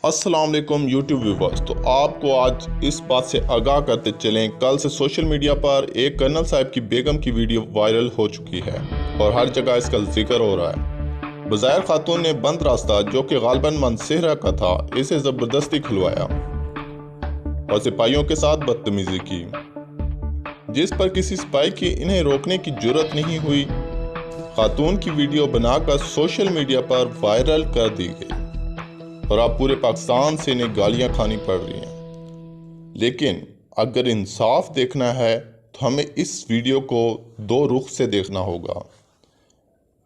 अस्सलाम वालेकुम YouTube viewers. तो आपको आज इस बात से आगाह करते चलें, कल से सोशल मीडिया पर एक कर्नल साहब की बेगम की वीडियो वायरल हो चुकी है और हर जगह इसका जिक्र हो रहा है। बज़ाहिर खातून ने बंद रास्ता जो कि गालिबन मनसेहरा का था, इसे ज़बरदस्ती खुलवाया और सिपाहियों के साथ बदतमीज़ी की, जिस पर किसी सिपाही की इन्हें रोकने की जुर्रत नहीं हुई। खातून की वीडियो बनाकर सोशल मीडिया पर वायरल कर दी गई और अब पूरे पाकिस्तान से इन्हें गालियां खानी पड़ रही हैं। लेकिन अगर इंसाफ देखना है तो हमें इस वीडियो को दो रुख से देखना होगा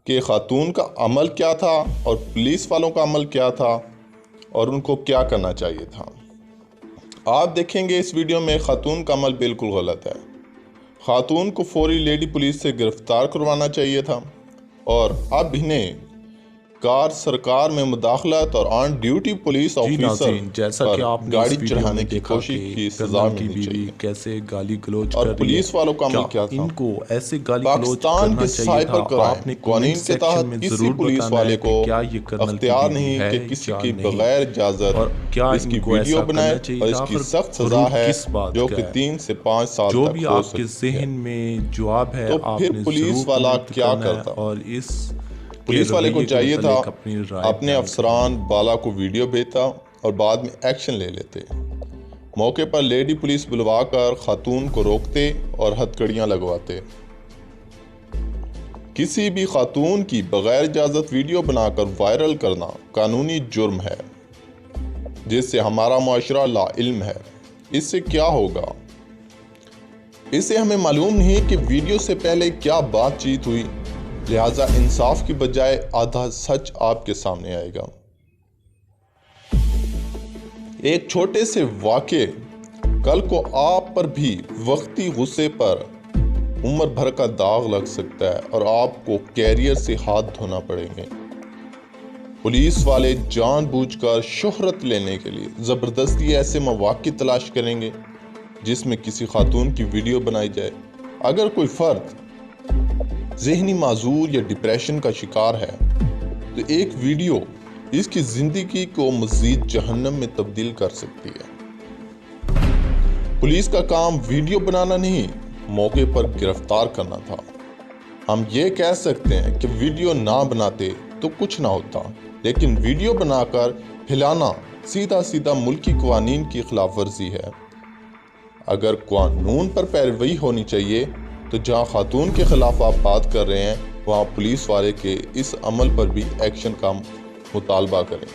कि खातून का अमल क्या था और पुलिस वालों का अमल क्या था और उनको क्या करना चाहिए था। आप देखेंगे इस वीडियो में खातून का अमल बिल्कुल गलत है। खातून को फौरी लेडी पुलिस से गिरफ्तार करवाना चाहिए था और अब इन्हें कार सरकार में मुदाखलत और ऑन ड्यूटी पुलिस ऑफिसर जैसा कि आपने गाड़ी चढ़ाने की कोशिश की सजा मिलनी चाहिए। कैसे गाली गलौज और कर पुलिस वालों का अमल क्या था? इनको ऐसे गाली पाकिस्तान के साइबर क्राइम कानून के तहत किसी पुलिस वाले को अख्तियार नहीं कि किसी की बगैर इजाजत इसकी वीडियो बनाए और इसकी सख्त सजा है जो कि 3 से 5 साल जो तक भी हो आपके सकती है। जहन में जवाब है, तो फिर पुलिस वाला क्या करता? और इस पुलिस वाले को चाहिए था अपने राय अफसरान बाला को वीडियो भेजता और बाद में एक्शन ले लेते। मौके पर लेडी पुलिस बुलवाकर खातून को रोकते और हथकड़ियां लगवाते। किसी भी खातून की बगैर इजाज़त वीडियो बनाकर वायरल करना कानूनी जुर्म है, जिससे हमारा मुआशरा लाइल्म है। इससे क्या होगा? इससे हमें मालूम नहीं कि वीडियो से पहले क्या बातचीत हुई, लिहाजा इंसाफ की बजाय आधा सच आपके सामने आएगा। एक छोटे से वाक़े कल को आप पर भी वक्ती गुस्से पर उम्र भर का दाग लग सकता है और आपको कैरियर से हाथ धोना पड़ेंगे। पुलिस वाले जानबूझकर शोहरत लेने के लिए ज़बरदस्ती ऐसे मौक़े तलाश करेंगे जिसमें किसी खातून की वीडियो बनाई जाए। अगर कोई फ़र्द ज़हनी माजूर या डिप्रेशन का शिकार है तो एक वीडियो इसकी ज़िंदगी को मज़ीद जहन्नम में तब्दील कर सकती है। पुलिस का काम वीडियो बनाना नहीं, मौके पर गिरफ्तार करना था। हम ये कह सकते हैं कि वीडियो ना बनाते तो कुछ ना होता, लेकिन वीडियो बनाकर फैलाना सीधा सीधा मुल्की कानून की खिलाफ वर्जी है। अगर कानून पर पैरवी होनी चाहिए तो जहां खातून के खिलाफ आप बात कर रहे हैं वहां पुलिस वाले के इस अमल पर भी एक्शन का मुतालबा करें।